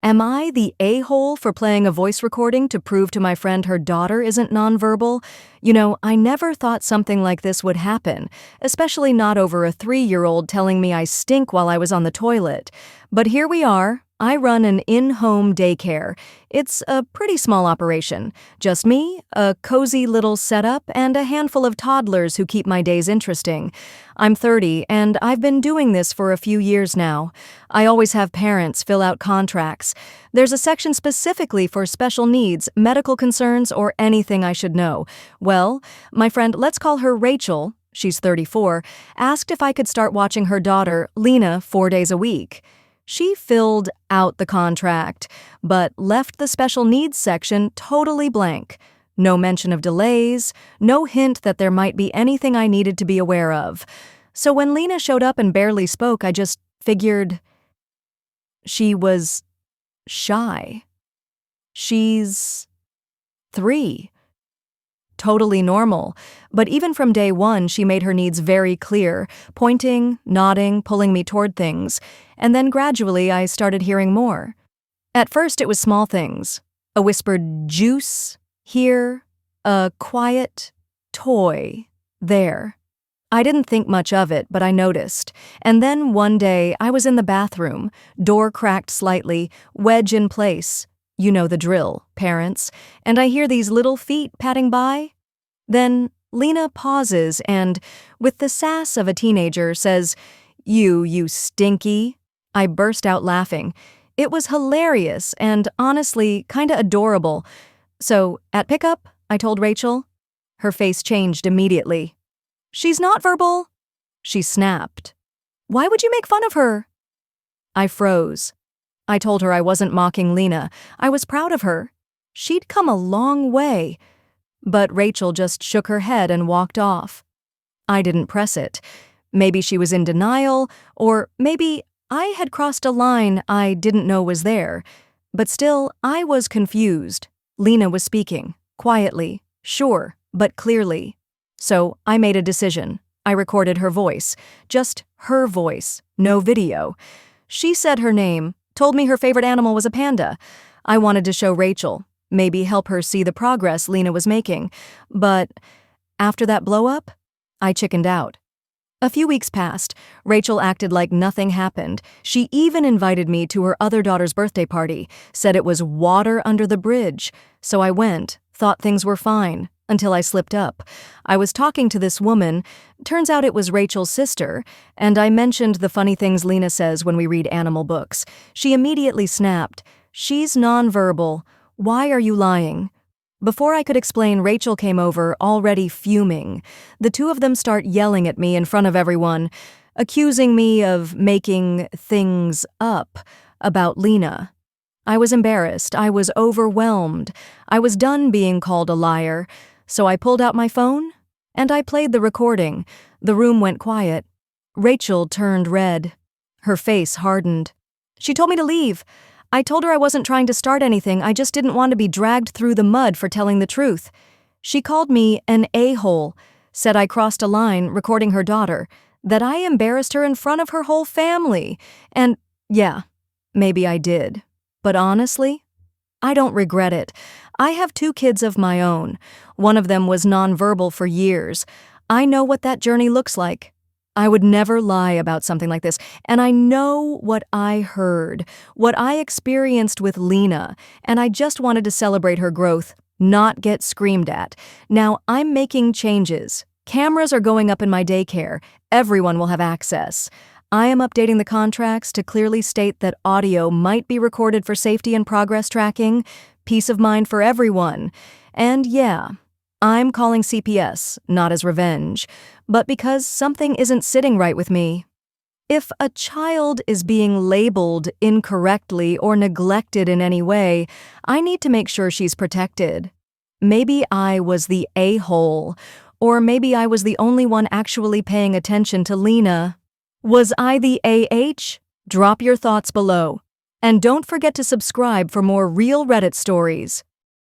Am I the a-hole for playing a voice recording to prove to my friend her daughter isn't nonverbal? I never thought something like this would happen, especially not over a 3-year-old telling me I stink while I was on the toilet. But here we are. I run an in-home daycare. It's a pretty small operation. Just me, a cozy little setup, and a handful of toddlers who keep my days interesting. I'm 30, and I've been doing this for a few years now. I always have parents fill out contracts. There's a section specifically for special needs, medical concerns, or anything I should know. Well, my friend, let's call her Rachel, she's 34, asked if I could start watching her daughter, Lena, 4 days a week. She filled out the contract, but left the special needs section totally blank. No mention of delays, no hint that there might be anything I needed to be aware of. So when Lena showed up and barely spoke, I just figured she was shy. She's 3. Totally normal, but even from day one, she made her needs very clear, pointing, nodding, pulling me toward things, and then gradually I started hearing more. At first it was small things, a whispered juice here, a quiet toy there. I didn't think much of it, but I noticed, and then one day I was in the bathroom, door cracked slightly, wedge in place. You know the drill, parents, and I hear these little feet patting by. Then Lena pauses and, with the sass of a teenager, says, You stinky." I burst out laughing. It was hilarious and, honestly, kinda adorable. So, at pickup, I told Rachel. Her face changed immediately. "She's not verbal," she snapped. "Why would you make fun of her?" I froze. I told her I wasn't mocking Lena. I was proud of her. She'd come a long way. But Rachel just shook her head and walked off. I didn't press it. Maybe she was in denial, or maybe I had crossed a line I didn't know was there. But still, I was confused. Lena was speaking, quietly, sure, but clearly. So I made a decision. I recorded her voice. Just her voice, no video. She said her name, told me her favorite animal was a panda. I wanted to show Rachel, maybe help her see the progress Lena was making. But after that blow-up, I chickened out. A few weeks passed. Rachel acted like nothing happened. She even invited me to her other daughter's birthday party, said it was water under the bridge. So I went, thought things were fine, until I slipped up. I was talking to this woman, turns out it was Rachel's sister, and I mentioned the funny things Lena says when we read animal books. She immediately snapped, "She's nonverbal. Why are you lying?" Before I could explain, Rachel came over, already fuming. The two of them start yelling at me in front of everyone, accusing me of making things up about Lena. I was embarrassed. I was overwhelmed. I was done being called a liar. So I pulled out my phone, and I played the recording. The room went quiet. Rachel turned red. Her face hardened. She told me to leave. I told her I wasn't trying to start anything, I just didn't want to be dragged through the mud for telling the truth. She called me an a-hole, said I crossed a line recording her daughter, that I embarrassed her in front of her whole family. And, yeah, maybe I did. But honestly, I don't regret it. I have 2 kids of my own. One of them was nonverbal for years. I know what that journey looks like. I would never lie about something like this, and I know what I heard, what I experienced with Lena, and I just wanted to celebrate her growth, not get screamed at. Now, I'm making changes. Cameras are going up in my daycare. Everyone will have access. I am updating the contracts to clearly state that audio might be recorded for safety and progress tracking, peace of mind for everyone. And yeah, I'm calling CPS, not as revenge, but because something isn't sitting right with me. If a child is being labeled incorrectly or neglected in any way, I need to make sure she's protected. Maybe I was the a-hole, or maybe I was the only one actually paying attention to Lena. Was I the AH? Drop your thoughts below. And don't forget to subscribe for more real Reddit stories.